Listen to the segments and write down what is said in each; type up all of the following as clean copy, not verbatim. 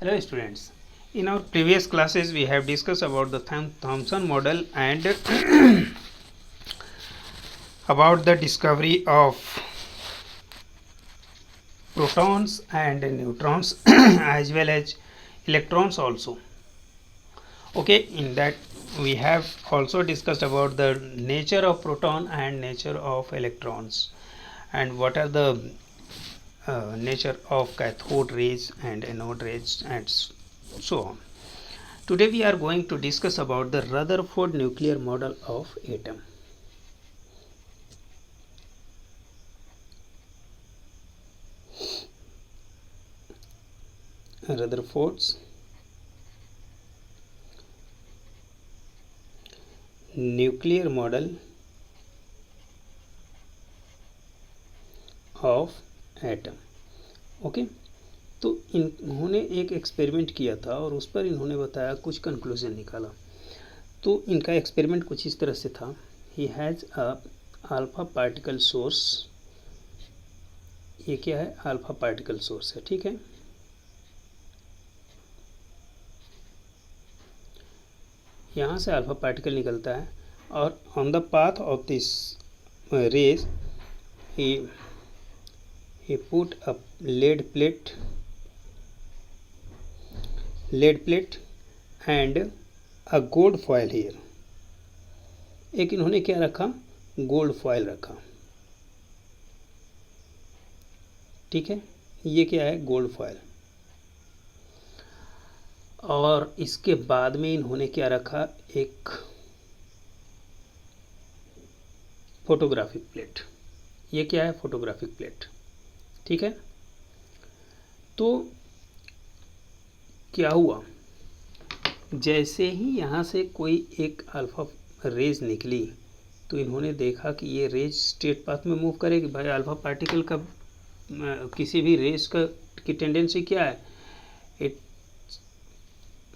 Hello students. In our previous classes we have discussed about the Thomson model and about the discovery of protons and neutrons as well as electrons also. Okay, in that we have also discussed about the nature of proton and nature of electrons and what are the nature of cathode rays and anode rays and so on. Today we are going to discuss about the Rutherford nuclear model of atom. Rutherford's nuclear model of atom. Okay, तो इन्होंने एक experiment किया था और उस पर इन्होंने बताया, कुछ कंक्लूजन निकाला. तो इनका एक्सपेरिमेंट कुछ इस तरह से था. He has a alpha particle source. ये क्या है? अल्फा पार्टिकल सोर्स है. ठीक है, यहाँ से अल्फा पार्टिकल निकलता है और on the path of this rays he put a lead plate and a gold foil here. एक इन्होंने क्या रखा? गोल्ड फॉयल रखा. ठीक है, ये क्या है? Gold foil. और इसके बाद में इन्होंने क्या रखा? एक फोटोग्राफिक प्लेट. ये क्या है? Photographic plate. ठीक है, तो क्या हुआ? जैसे ही यहाँ से कोई एक अल्फा रेज निकली तो इन्होंने देखा कि ये रेज स्ट्रेट पाथ में मूव करेगी. भाई अल्फा पार्टिकल का किसी भी रेज का की टेंडेंसी क्या है? It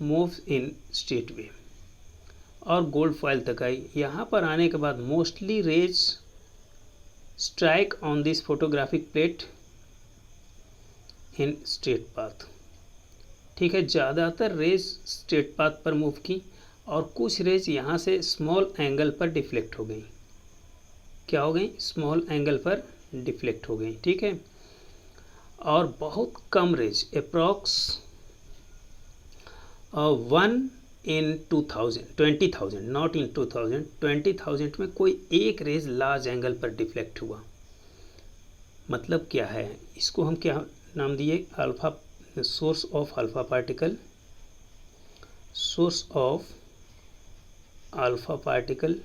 moves in straight way. और गोल्ड फॉयल तक आई. यहाँ पर आने के बाद mostly rays strike on this photographic plate in straight path. ठीक है, ज़्यादातर रेज स्ट्रेट पाथ पर मूव की और कुछ रेज यहाँ से स्मॉल एंगल पर डिफ्लेक्ट हो गई. क्या हो गई? स्मॉल एंगल पर डिफ्लेक्ट हो गई. ठीक है, और बहुत कम रेज, अप्रॉक्स 20,000, नॉट इन 2000, 20,000 में कोई एक रेज लार्ज एंगल पर डिफ्लेक्ट हुआ. मतलब क्या है? इसको हम क्या नाम दिए? Alpha source of alpha particle. Source of alpha particle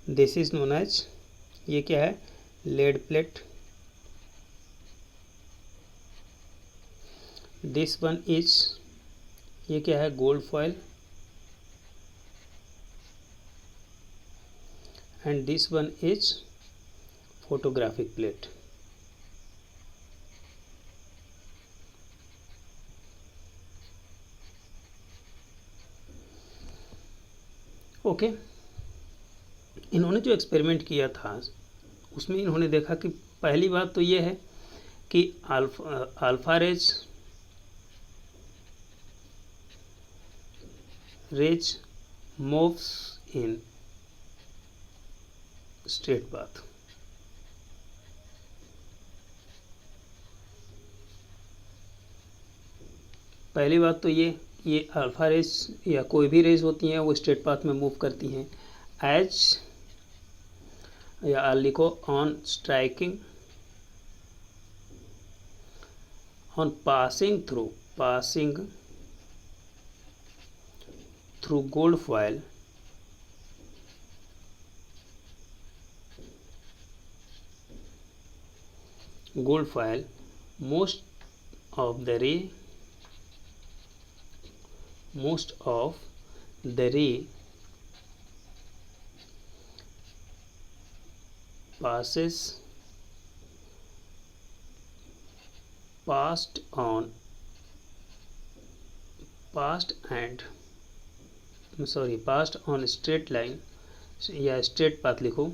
this is known as, ये क्या है? Lead plate. This one is, ये क्या है? Gold foil. and this one is photographic plate. Okay, इन्होंने जो एक्सपेरिमेंट किया था उसमें इन्होंने देखा कि पहली बात तो ये है कि alpha rays moves in straight path. पहली बात तो ये अल्फा रेज या कोई भी रेज होती हैं वो स्ट्रेट पाथ में मूव करती हैं. एज या लिखो on striking, on passing through gold foil most of the ray passed on straight line या स्ट्रेट पाथ लिखो,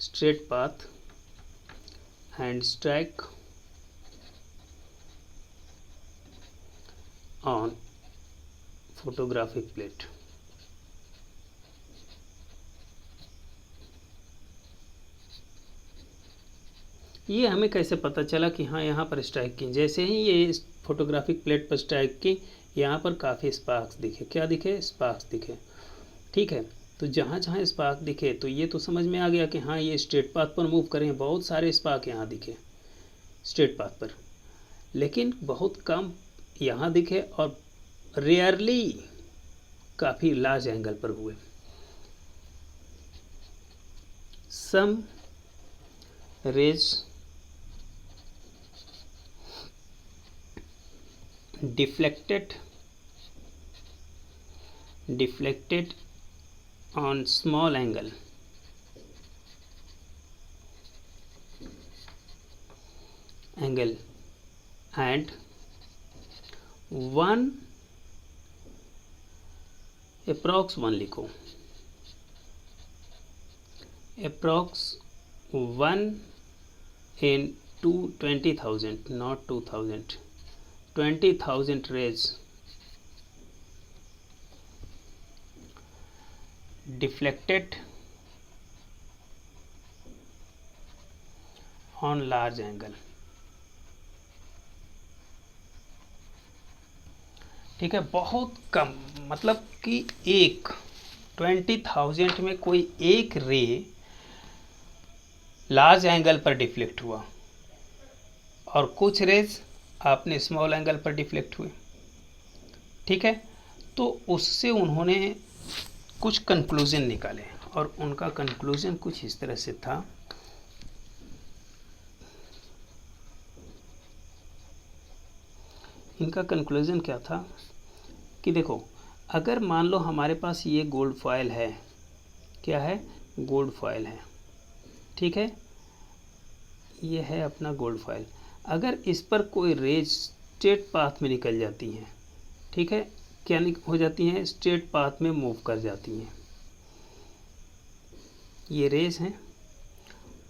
straight path and strike on photographic plate. ये हमें कैसे पता चला कि हाँ यहाँ पर स्ट्राइक की? जैसे ही ये फोटोग्राफिक प्लेट पर स्ट्राइक की, यहाँ पर काफ़ी स्पार्क्स दिखे। क्या दिखे? स्पार्क्स दिखे। ठीक है, तो जहाँ जहाँ स्पार्क दिखे तो ये तो समझ में आ गया कि हाँ ये स्ट्रेट पाथ पर मूव करें। बहुत सारे स्पार्क यहाँ दिखे स्ट्रेट पाथ पर, लेकिन बहुत कम यहाँ दिखे और रेयरली काफ़ी लार्ज एंगल पर हुए। सम raise deflected on small angle and one approx 1 लिखो, approx 1 in 20,000 not 2000, 20,000 rays deflected on large angle। ठीक है, बहुत कम, मतलब कि एक 20,000 में कोई एक रे लार्ज एंगल पर डिफ्लेक्ट हुआ और कुछ रेज आपने स्मॉल एंगल पर डिफ्लेक्ट हुए। ठीक है, तो उससे उन्होंने कुछ कंक्लूजन निकाले और उनका कंक्लूजन कुछ इस तरह से था। इनका कंक्लूजन क्या था कि देखो, अगर मान लो हमारे पास ये गोल्ड फॉयल है, क्या है? गोल्ड फॉयल है। ठीक है, ये है अपना गोल्ड फॉयल। अगर इस पर कोई रेज स्ट्रेट पाथ में निकल जाती हैं, ठीक है, क्या हो जाती हैं? स्ट्रेट पाथ में मूव कर जाती हैं। ये रेज हैं,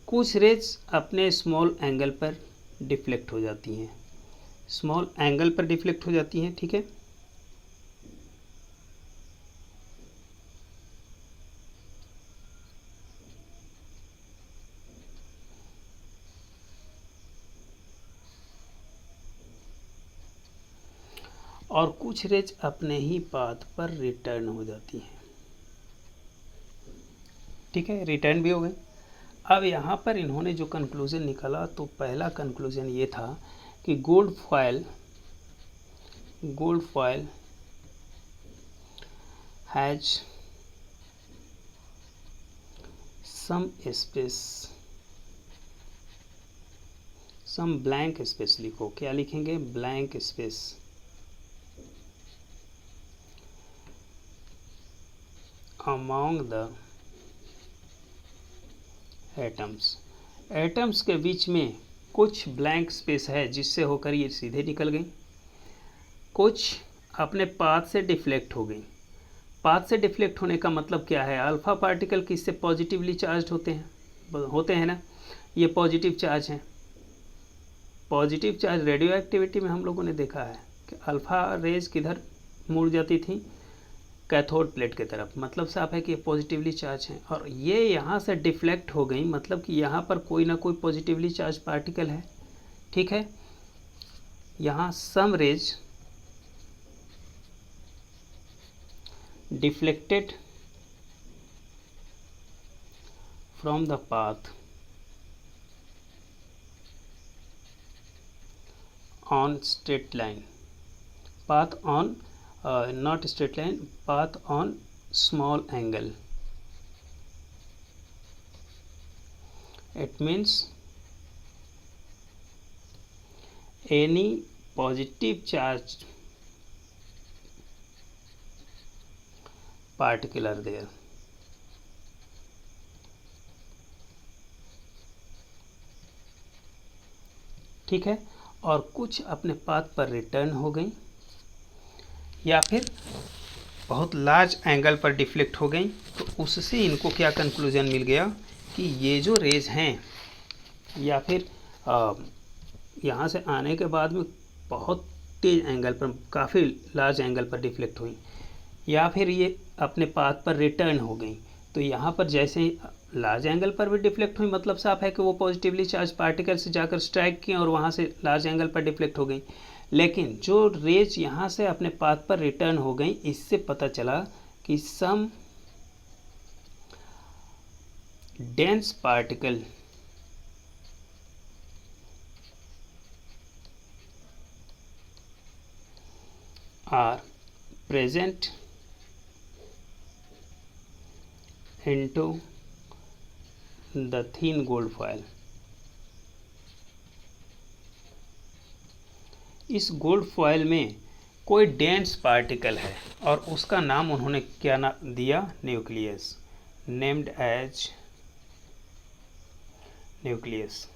कुछ रेज अपने स्मॉल एंगल पर डिफ्लेक्ट हो जाती हैं, स्मॉल एंगल पर डिफ्लेक्ट हो जाती हैं। ठीक है, और कुछ रेज अपने ही पाथ पर रिटर्न हो जाती हैं। ठीक है, रिटर्न भी हो गए। अब यहाँ पर इन्होंने जो कंक्लूजन निकाला, तो पहला कंक्लूजन ये था कि gold foil has some space, some blank space लिखो। क्या लिखेंगे? Blank space among the atoms के बीच में कुछ ब्लैंक स्पेस है जिससे होकर ये सीधे निकल गई, कुछ अपने पाथ से डिफ्लेक्ट हो गई। पाथ से डिफ्लेक्ट होने का मतलब क्या है? अल्फा पार्टिकल किससे पॉजिटिवली चार्ज होते हैं ना, ये पॉजिटिव चार्ज हैं। पॉजिटिव चार्ज रेडियो एक्टिविटी में हम लोगों ने देखा है कि अल्फा रेज किधर मुड़ जाती थी? कैथोड प्लेट की तरफ। मतलब साफ है कि ये पॉजिटिवली चार्ज हैं, और ये यहाँ से डिफ्लेक्ट हो गई, मतलब कि यहाँ पर कोई ना कोई पॉजिटिवली चार्ज पार्टिकल है। ठीक है, यहाँ some rays deflected from the path on straight line, path on not straight line, path on small angle. It means any positive charged particle are there. ठीक है, और कुछ अपने पाथ पर रिटर्न हो गई, या फिर बहुत लार्ज एंगल पर डिफ्लेक्ट हो गई, तो उससे इनको क्या कंक्लूजन मिल गया कि ये जो रेज हैं या फिर यहाँ से आने के बाद में बहुत तेज एंगल पर, काफ़ी लार्ज एंगल पर डिफ्लेक्ट हुई, या फिर ये अपने पाथ पर रिटर्न हो गई। तो यहाँ पर जैसे ही लार्ज एंगल पर भी डिफ्लेक्ट हुई, मतलब साफ है कि वो पॉजिटिवली चार्ज पार्टिकल से जाकर स्ट्राइक किए और वहाँ से लार्ज एंगल पर डिफ्लेक्ट हो गई। लेकिन जो रेज यहाँ से अपने पाथ पर रिटर्न हो गई, इससे पता चला कि some dense particle are present into the thin gold foil। इस गोल्ड फॉयल में कोई डेंस पार्टिकल है और उसका नाम उन्होंने क्या दिया, न्यूक्लियस, नेम्ड एज न्यूक्लियस।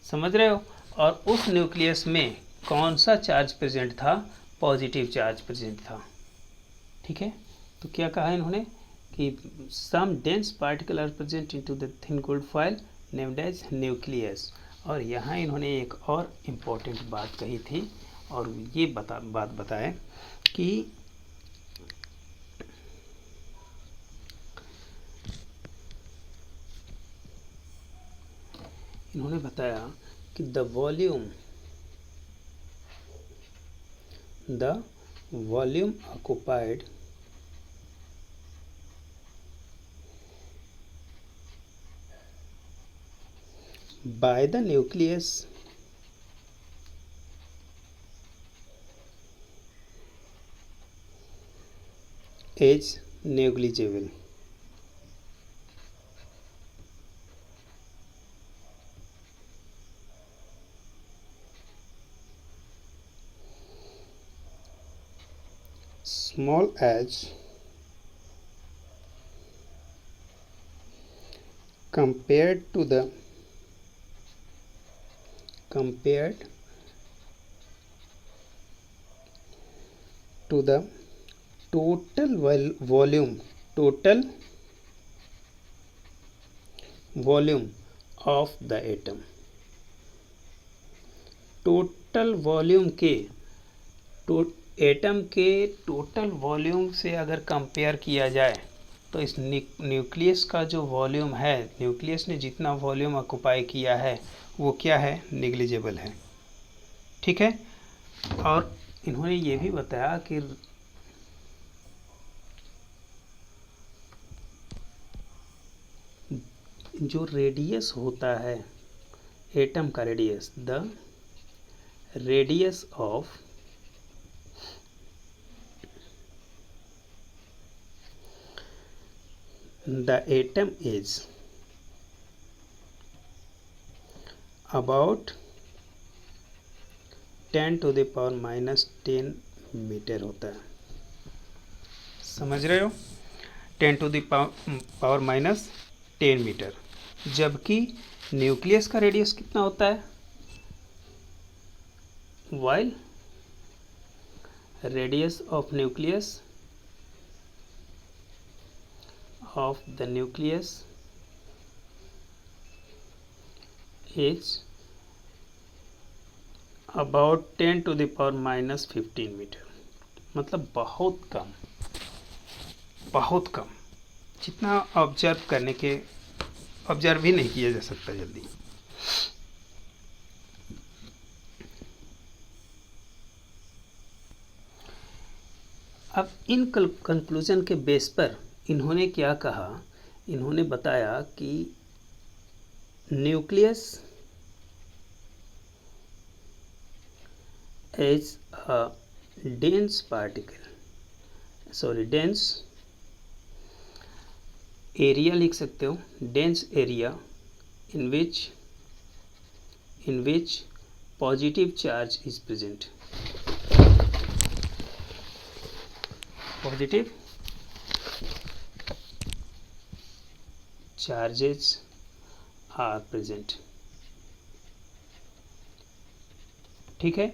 समझ रहे हो? और उस न्यूक्लियस में कौन सा चार्ज प्रेजेंट था, पॉजिटिव चार्ज प्रेजेंट था। ठीक है, तो क्या कहा इन्होंने कि some dense particle are present into the thin gold foil named as nucleus. और यहाँ इन्होंने एक और इम्पोर्टेंट बात कही थी, और ये बात बताए कि इन्होंने बताया कि the volume occupied by the nucleus is negligible। small as compared to the total volume of the atom। Total volume के एटम के टोटल वॉल्यूम से अगर कंपेयर किया जाए तो इस न्यूक्लियस का जो वॉल्यूम है, न्यूक्लियस ने जितना वॉल्यूम ऑक्युपाई किया है वो क्या है, निग्लिजिबल है। ठीक है, और इन्होंने ये भी बताया कि जो रेडियस होता है एटम का radius, the radius of the atom is about 10 to the power minus 10 metre होता है। समझ रहे हो? 10 to the power minus 10 मीटर। जबकि न्यूक्लियस का रेडियस कितना होता है, while radius of nucleus of the nucleus is about 10 to the power minus 15 मीटर। मतलब बहुत कम, बहुत कम, जितना ऑब्जर्व भी नहीं किया जा सकता जल्दी। अब इन कंक्लूजन के बेस पर इन्होंने क्या कहा, इन्होंने बताया कि nucleus is a dense area लिख सकते हो, dense area in which positive charge is present. Positive charges are present. ठीक है,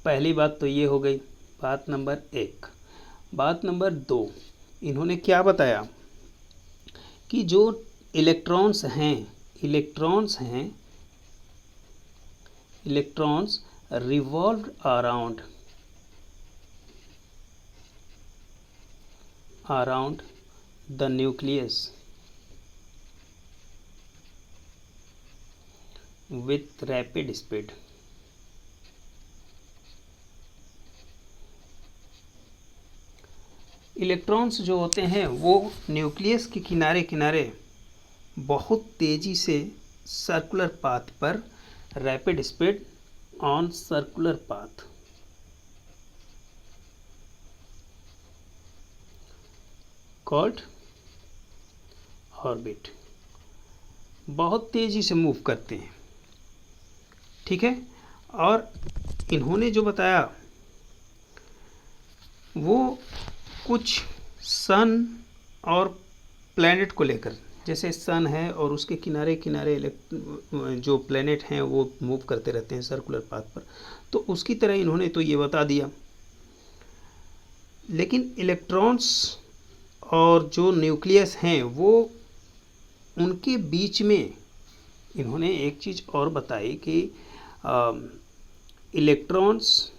पहली बात तो ये हो गई। बात नंबर 1। बात नंबर 2, इन्होंने क्या बताया कि जो इलेक्ट्रॉन्स हैं electrons revolve around the nucleus with rapid speed। Electrons जो होते हैं वो न्यूक्लियस के किनारे किनारे बहुत तेजी से सर्कुलर पाथ पर, rapid speed on circular path, called orbit, बहुत तेजी से मूव करते हैं। ठीक है। और इन्होंने जो बताया वो कुछ सन और प्लैनेट को लेकर, जैसे सन है और उसके किनारे किनारे जो प्लैनेट हैं वो मूव करते रहते हैं सर्कुलर पाथ पर, तो उसकी तरह इन्होंने तो ये बता दिया। लेकिन इलेक्ट्रॉन्स और जो न्यूक्लियस हैं वो उनके बीच में इन्होंने एक चीज़ और बताई कि electrons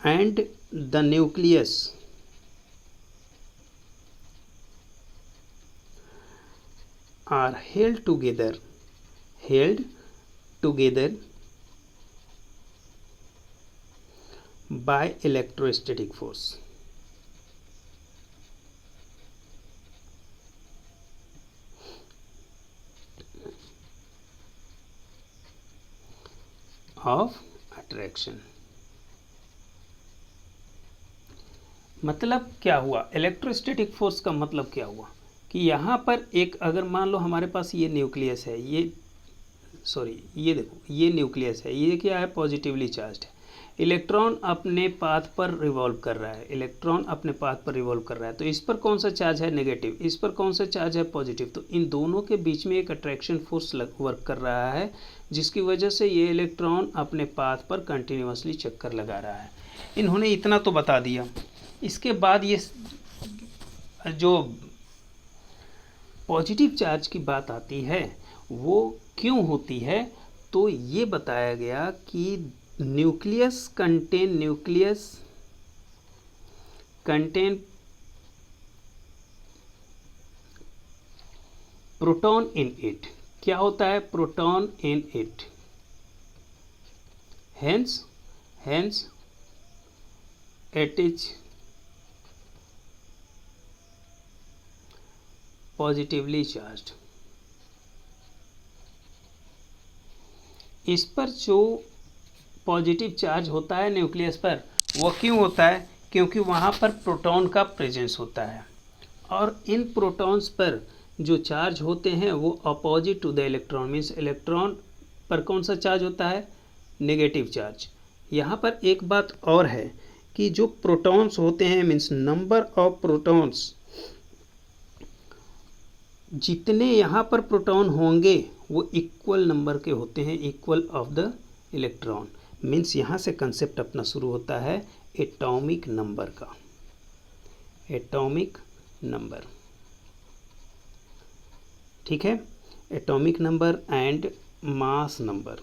and the nucleus are held together by electrostatic force। of attraction। मतलब क्या हुआ, इलेक्ट्रोस्टैटिक फोर्स का मतलब क्या हुआ कि यहाँ पर एक, अगर मान लो हमारे पास ये न्यूक्लियस है, ये देखो ये न्यूक्लियस है, ये क्या है, पॉजिटिवली चार्ज्ड है। इलेक्ट्रॉन अपने पाथ पर रिवॉल्व कर रहा है, तो इस पर कौन सा चार्ज है, नेगेटिव, इस पर कौन सा चार्ज है, पॉजिटिव। तो इन दोनों के बीच में एक अट्रैक्शन फोर्स वर्क कर रहा है, जिसकी वजह से ये इलेक्ट्रॉन अपने पाथ पर कंटिन्यूसली चक्कर लगा रहा है। इन्होंने इतना तो बता दिया। इसके बाद ये जो पॉजिटिव चार्ज की बात आती है वो क्यों होती है, तो ये बताया गया कि nucleus contain proton in it. क्या होता है, proton in it, hence it is positively charged. इस पर जो पॉजिटिव चार्ज होता है न्यूक्लियस पर, वो क्यों होता है, क्योंकि वहाँ पर प्रोटॉन का प्रेजेंस होता है, और इन प्रोटॉन्स पर जो चार्ज होते हैं वो opposite to the electron, means electron पर कौन सा चार्ज होता है, नेगेटिव चार्ज। यहाँ पर एक बात और है कि जो प्रोटॉन्स होते हैं, मीन्स नंबर ऑफ प्रोटॉन्स, जितने यहाँ पर प्रोटॉन होंगे वो इक्वल नंबर के होते हैं, equal of the electron. Means यहाँ से कंसेप्ट अपना शुरू होता है एटॉमिक नंबर का, एटॉमिक नंबर। ठीक है, atomic number and mass number.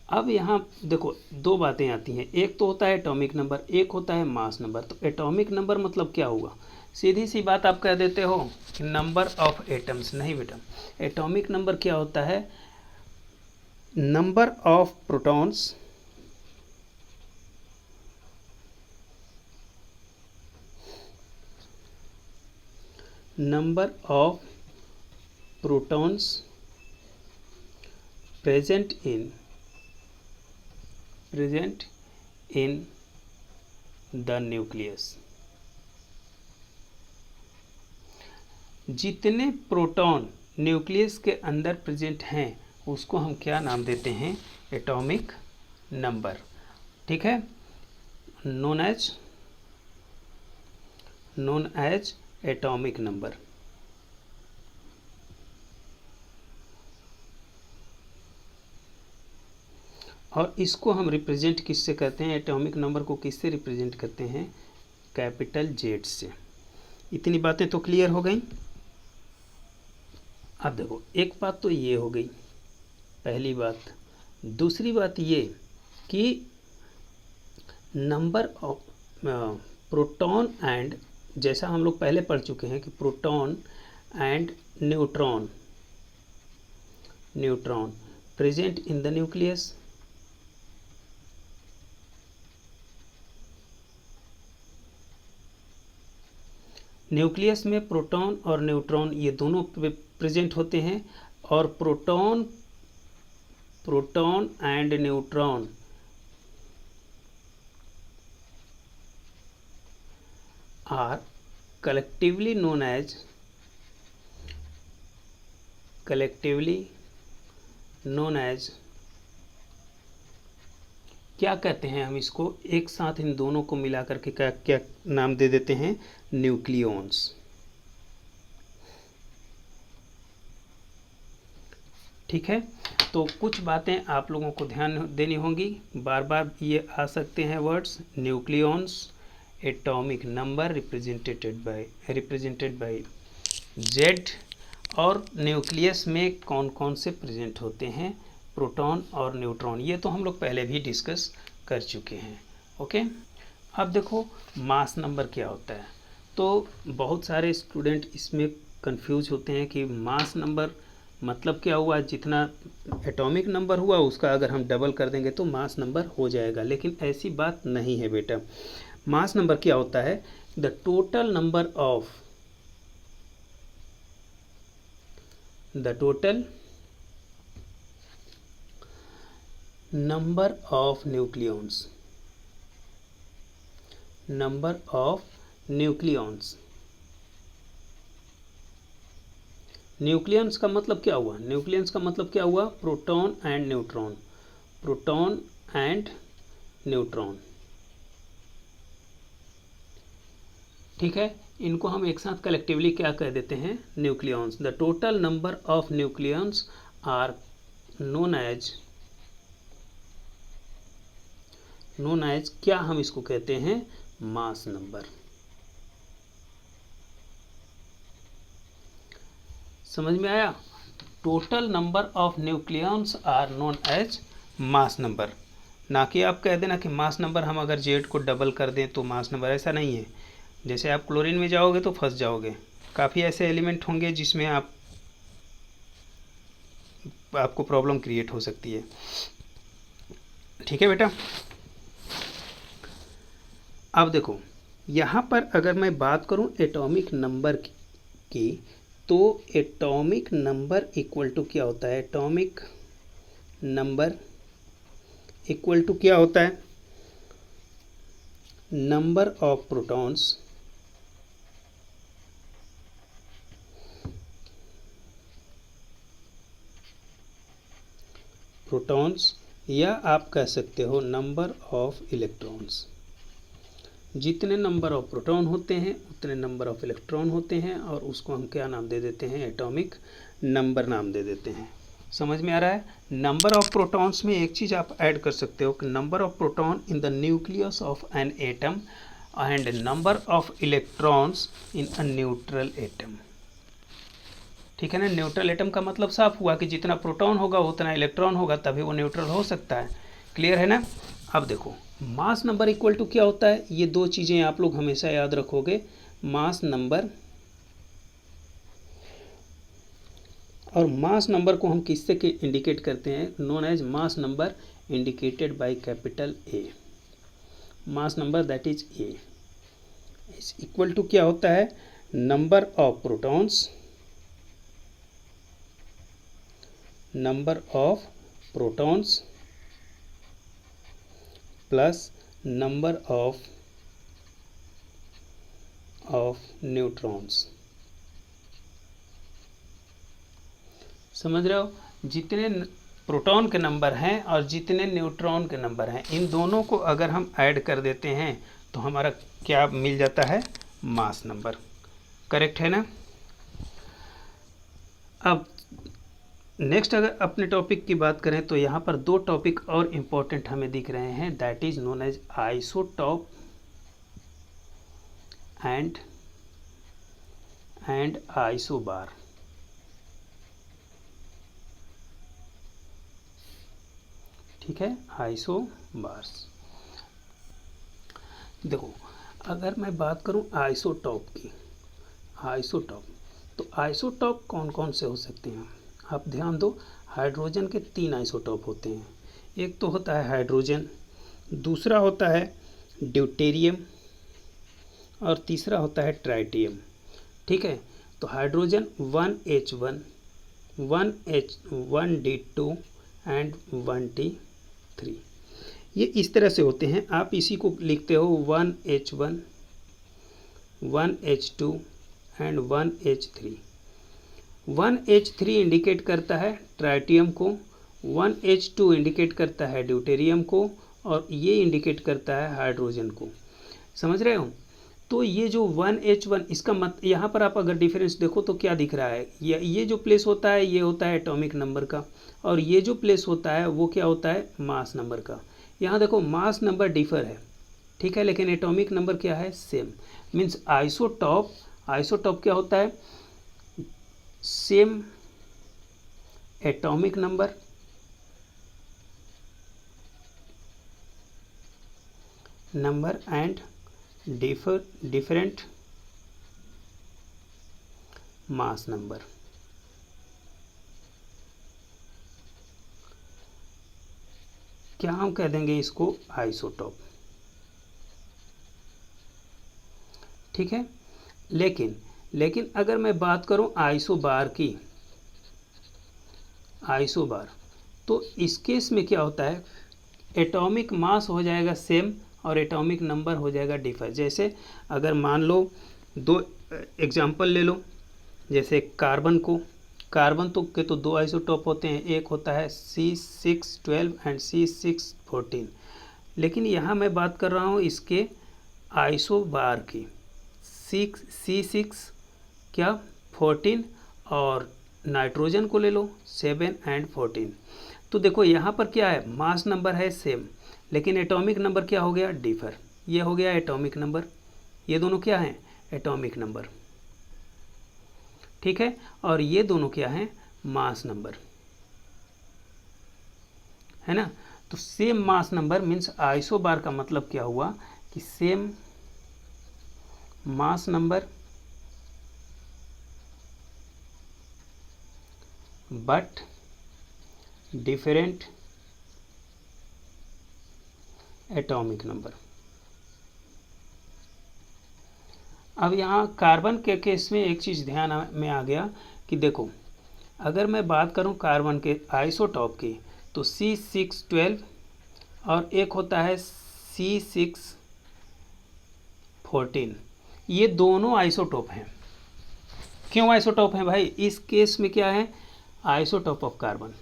अब यहाँ देखो दो बातें आती हैं, एक तो होता है एटॉमिक नंबर, एक होता है मास नंबर। तो एटॉमिक नंबर मतलब क्या हुआ, सीधी सी बात आप कह देते हो नंबर ऑफ एटम्स। नहीं बेटा, एटॉमिक नंबर क्या होता है, number of protons present in the nucleus। जितने प्रोटॉन न्यूक्लियस के अंदर प्रेजेंट हैं उसको हम क्या नाम देते हैं, एटॉमिक नंबर। ठीक है, नोन एज एटॉमिक नंबर। और इसको हम रिप्रेजेंट किससे करते हैं, एटॉमिक नंबर को किससे रिप्रेजेंट करते हैं, कैपिटल जेड से। इतनी बातें तो क्लियर हो गई। अब देखो एक बात तो ये हो गई, पहली बात। दूसरी बात ये कि नंबर ऑफ प्रोटॉन एंड, जैसा हम लोग पहले पढ़ चुके हैं कि proton and neutron present in the nucleus, nucleus में प्रोटॉन और न्यूट्रॉन ये दोनों प्रेजेंट होते हैं, और proton and neutron are collectively known as क्या कहते हैं हम इसको, एक साथ इन दोनों को मिला करके क्या नाम दे देते हैं, न्यूक्लियॉन्स। ठीक है, तो कुछ बातें आप लोगों को ध्यान देनी होंगी, बार बार ये आ सकते हैं words, nucleons, atomic number represented by Z, और न्यूक्लियस में कौन कौन से प्रेजेंट होते हैं, प्रोटॉन और न्यूट्रॉन, ये तो हम लोग पहले भी डिस्कस कर चुके हैं। ओके, अब देखो मास नंबर क्या होता है। तो बहुत सारे स्टूडेंट इसमें कंफ्यूज होते हैं कि मास नंबर मतलब क्या हुआ, जितना एटॉमिक नंबर हुआ उसका अगर हम डबल कर देंगे तो मास नंबर हो जाएगा, लेकिन ऐसी बात नहीं है बेटा। मास नंबर क्या होता है, the total number of nucleons. Nucleons का मतलब क्या हुआ, प्रोटॉन एंड न्यूट्रॉन। ठीक है, इनको हम एक साथ कलेक्टिवली क्या कह देते हैं, nucleons. The total number of nucleons are known as क्या हम इसको कहते हैं, मास नंबर। समझ में आया, total number of nucleons are known as mass number. ना कि आप कह देना कि मास नंबर हम अगर जेड को डबल कर दें तो मास नंबर, ऐसा नहीं है। जैसे आप क्लोरीन में जाओगे तो फंस जाओगे, काफ़ी ऐसे एलिमेंट होंगे जिसमें आपको प्रॉब्लम क्रिएट हो सकती है। ठीक है बेटा, अब देखो यहाँ पर अगर मैं बात करूँ एटॉमिक नंबर की, तो एटॉमिक नंबर इक्वल टू क्या होता है, एटॉमिक नंबर इक्वल टू क्या होता है, नंबर ऑफ प्रोटॉन्स, या आप कह सकते हो नंबर ऑफ इलेक्ट्रॉन्स। जितने नंबर ऑफ प्रोटॉन होते हैं उतने नंबर ऑफ इलेक्ट्रॉन होते हैं, और उसको हम क्या नाम दे देते हैं, एटॉमिक नंबर नाम दे देते हैं। समझ में आ रहा है। नंबर ऑफ प्रोटॉन्स में एक चीज़ आप ऐड कर सकते हो कि number of proton in the nucleus of an atom and number of electrons in a neutral atom. ठीक है ना, न्यूट्रल एटम का मतलब साफ हुआ कि जितना प्रोटॉन होगा उतना इलेक्ट्रॉन होगा, तभी वो न्यूट्रल हो सकता है। क्लियर है ना। अब देखो मास नंबर इक्वल टू क्या होता है, ये दो चीज़ें आप लोग हमेशा याद रखोगे, मास नंबर, और मास नंबर को हम किससे इंडिकेट करते हैं, known as mass number indicated by capital A. Mass number that is A is equal to क्या होता है, number of protons plus number of neutrons. समझ रहे हो, जितने प्रोटॉन के नंबर हैं और जितने न्यूट्रॉन के नंबर हैं, इन दोनों को अगर हम ऐड कर देते हैं तो हमारा क्या मिल जाता है, मास नंबर। करेक्ट है ना। अब नेक्स्ट अगर अपने टॉपिक की बात करें तो यहाँ पर दो टॉपिक और इम्पोर्टेंट हमें दिख रहे हैं, that is known as isotope and isobar. ठीक है, आइसोबार्स। देखो अगर मैं बात करूं आइसोटॉप की, आइसोटॉप, तो आइसोटॉप कौन कौन से हो सकते हैं? आप ध्यान दो, हाइड्रोजन के 3 आइसोटॉप होते हैं। एक तो होता है हाइड्रोजन, दूसरा होता है ड्यूटेरियम और तीसरा होता है ट्राइटियम। ठीक है, तो hydrogen 1H1, 1D2 and 1T3, ये इस तरह से होते हैं। आप इसी को लिखते हो 1H1, 1H2 and 1H3। 1H3 indicate करता है ट्राइटियम को, 1H2 इंडिकेट करता है ड्यूटेरियम को, और ये इंडिकेट करता है हाइड्रोजन को। समझ रहे हो? तो ये जो 1H1, इसका मत यहाँ पर आप अगर डिफरेंस देखो तो क्या दिख रहा है, ये जो प्लेस होता है ये होता है एटॉमिक नंबर का, और ये जो प्लेस होता है वो क्या होता है, मास नंबर का। यहाँ देखो मास नंबर डिफर है, ठीक है, लेकिन एटॉमिक नंबर क्या है, सेम। मीन्स आइसोटॉप, आइसोटॉप क्या होता है, same atomic number and different mass number। क्या हम कह देंगे इसको, आइसोटॉप। ठीक है, लेकिन अगर मैं बात करूं आइसोबार की, आइसोबार, तो इस केस में क्या होता है, एटॉमिक मास हो जाएगा सेम और एटॉमिक नंबर हो जाएगा डिफर। जैसे अगर मान लो दो एग्जांपल ले लो, जैसे कार्बन को, कार्बन तो के तो 2 आइसोटॉप होते हैं, एक होता है C612 एंड C614, लेकिन यहाँ मैं बात कर रहा हूँ इसके आइसोबार की, C6 क्या 14, और नाइट्रोजन को ले लो 7 एंड 14। तो देखो यहाँ पर क्या है, मास नंबर है सेम, लेकिन एटॉमिक नंबर क्या हो गया, डिफर। ये हो गया एटॉमिक नंबर, ये दोनों क्या हैं, एटॉमिक नंबर। ठीक है, और ये दोनों क्या हैं, मास नंबर, है ना। तो same mass number means isobar का मतलब क्या हुआ कि same mass number but different atomic number. अब यहाँ कार्बन के केस में एक चीज़ ध्यान में आ गया कि देखो अगर मैं बात करूँ कार्बन के आइसोटॉप की, तो C612 और एक होता है C614, ये दोनों आइसोटॉप हैं। क्यों आइसोटॉप हैं भाई, इस केस में क्या है, आइसोटॉप ऑफ कार्बन,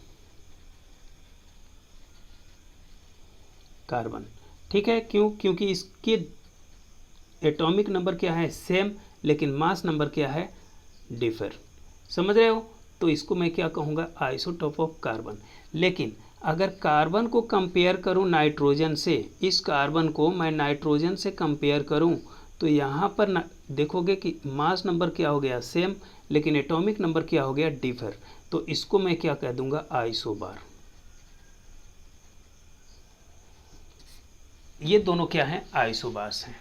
कार्बन। ठीक है, क्यों, क्योंकि इसके एटॉमिक नंबर क्या है, सेम, लेकिन मास नंबर क्या है, डिफर। समझ रहे हो? तो इसको मैं क्या कहूँगा, आइसोटॉप ऑफ कार्बन। लेकिन अगर कार्बन को कंपेयर करूँ नाइट्रोजन से, इस कार्बन को मैं नाइट्रोजन से कंपेयर करूँ, तो यहाँ पर देखोगे कि मास नंबर क्या हो गया, सेम, लेकिन एटॉमिक नंबर क्या हो गया, डिफर। तो इसको मैं क्या कह दूंगा, आइसोबार। ये दोनों क्या हैं, आइसोबार्स हैं।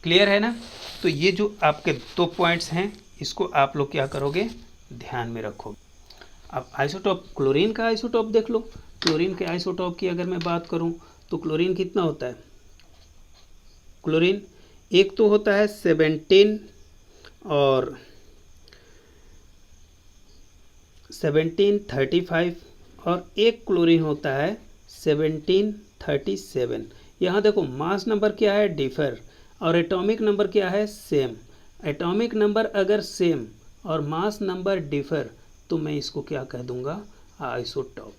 क्लियर है ना? तो ये जो आपके 2 पॉइंट्स हैं, इसको आप लोग क्या करोगे, ध्यान में रखोगे। अब आइसोटॉप, क्लोरीन का आइसोटॉप देख लो। क्लोरीन के आइसोटॉप की अगर मैं बात करूं तो क्लोरीन कितना होता है, क्लोरीन एक तो होता है 17 और 1735, और एक क्लोरीन होता है 1737। यहाँ देखो मास नंबर क्या है, डिफर, और एटॉमिक नंबर क्या है, सेम। एटॉमिक नंबर अगर सेम और मास नंबर डिफर, तो मैं इसको क्या कह दूंगा, आइसोटॉप।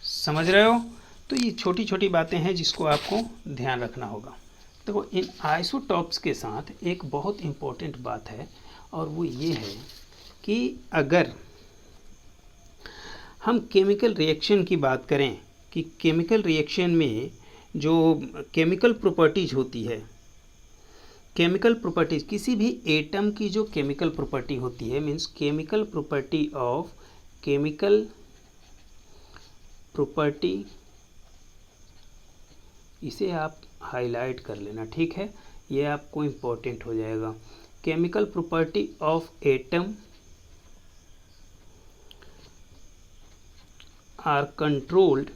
समझ रहे हो? तो ये छोटी छोटी बातें हैं जिसको आपको ध्यान रखना होगा। देखो इन आइसोटॉप्स के साथ एक बहुत इम्पोर्टेंट बात है, और वो ये है कि अगर हम केमिकल रिएक्शन की बात करें कि केमिकल रिएक्शन में जो केमिकल प्रॉपर्टीज होती है, केमिकल प्रॉपर्टीज किसी भी एटम की जो केमिकल प्रॉपर्टी होती है, means chemical property of chemical property, इसे आप हाईलाइट कर लेना, ठीक है, ये आपको इम्पोर्टेंट हो जाएगा। Chemical property of atom are controlled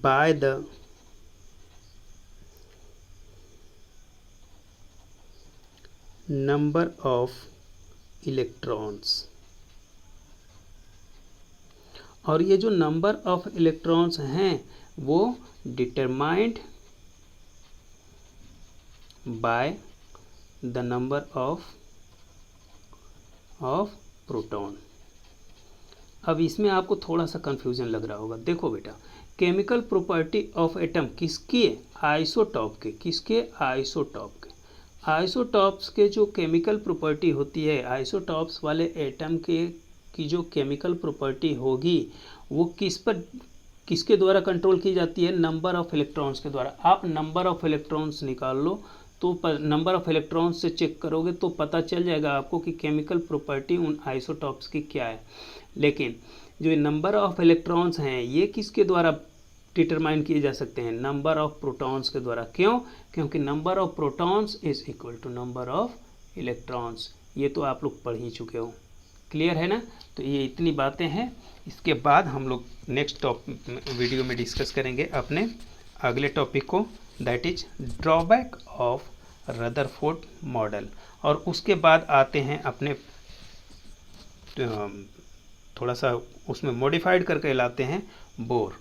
by the number of electrons, और ये जो नंबर ऑफ इलेक्ट्रॉन्स हैं वो determined by the number of proton. अब इसमें आपको थोड़ा सा कंफ्यूजन लग रहा होगा। देखो बेटा, केमिकल प्रॉपर्टी ऑफ एटम किसके आइसोटॉप के, किसके आइसोटॉप के, आइसोटॉप्स के जो केमिकल प्रॉपर्टी होती है, आइसोटॉप्स वाले एटम के की जो केमिकल प्रॉपर्टी होगी वो किसके द्वारा कंट्रोल की जाती है, नंबर ऑफ इलेक्ट्रॉन्स के द्वारा। आप नंबर ऑफ इलेक्ट्रॉन्स निकाल लो तो नंबर ऑफ इलेक्ट्रॉन्स से चेक करोगे तो पता चल जाएगा आपको कि केमिकल प्रॉपर्टी उन आइसोटॉप्स की क्या है। लेकिन जो नंबर ऑफ इलेक्ट्रॉन्स हैं ये किसके द्वारा डिटरमाइन किए जा सकते हैं, नंबर ऑफ प्रोटॉन्स के द्वारा। क्यों? क्योंकि number of protons is equal to number of electrons. ये तो आप लोग पढ़ ही चुके हो, क्लियर है ना। तो ये इतनी बातें हैं, इसके बाद हम लोग नेक्स्ट वीडियो में डिस्कस करेंगे अपने अगले टॉपिक को, that is drawback of Rutherford model. और उसके बाद आते हैं अपने थोड़ा सा उसमें मॉडिफाइड करके लाते हैं बोर,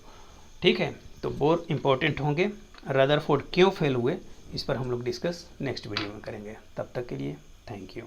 ठीक है। तो बोर इम्पोर्टेंट होंगे, रदरफोर्ड क्यों फेल हुए, इस पर हम लोग डिस्कस नेक्स्ट वीडियो में करेंगे। तब तक के लिए थैंक यू।